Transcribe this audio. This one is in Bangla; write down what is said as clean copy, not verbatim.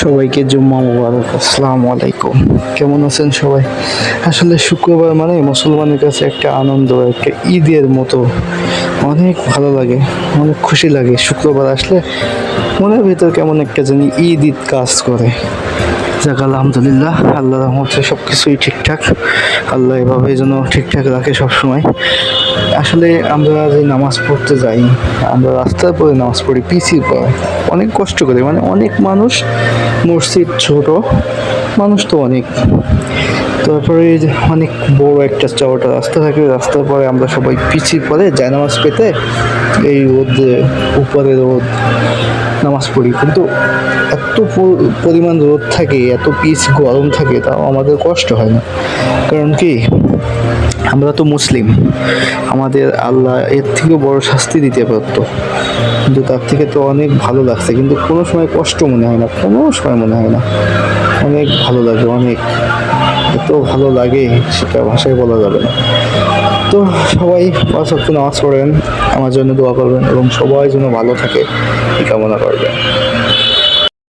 সবাইকে জুম্মা মুবারক। আসসালামু আলাইকুম। কেমন আছেন সবাই? আসলে শুক্রবার মানে মুসলমানের কাছে একটা আনন্দ, একটা ঈদের মতো। অনেক ভালো লাগে, অনেক খুশি লাগে শুক্রবার আসলে। মনের ভিতর কেমন একটা জানি ঈদ ঈদ কাজ করে। যাক আলহামদুলিল্লাহ, আল্লাহর রহমতে সব কিছুই ঠিকঠাক। আল্লাহ এভাবে যেন ঠিকঠাক রাখে সবসময়। আসলে আমরা যে নামাজ পড়তে যাই, আমরা রাস্তার পরে নামাজ পড়ি, পিছিয়ে পড়ে অনেক কষ্ট করে, মানে অনেক মানুষ, মসজিদ ছোট, মানুষ তো অনেক, তারপরে যে অনেক বড় একটা চওড়া রাস্তা থাকে, রাস্তার পরে আমরা সবাই পিছিয়ে পড়ে জায়নামাজ পেতে এই রোদে, উপরে রোদ, নামাজ পড়ি। কিন্তু এত পরিমাণ রোদ থাকে, এত পিচ গরম থাকে, তাও আমাদের কষ্ট হয় না। কারণ কি, আমরা তো মুসলিম, আমাদের আল্লাহ এর থেকেও বড় শাস্তি দিতে পারতো, কিন্তু তার থেকে তো অনেক ভালো লাগছে। কিন্তু কোনো সময় কষ্ট মনে হয় না, কোনো সময় মনে হয় না, অনেক ভালো লাগে, অনেক, এত ভালো লাগে সেটা ভাষায় বলা যাবে না। তো সবাই 5 ওয়াক্ত নামাজ পড়েন, আমার জন্য দোয়া করবেন এবং সবাই যেন ভালো থাকে এই কামনা করবেন।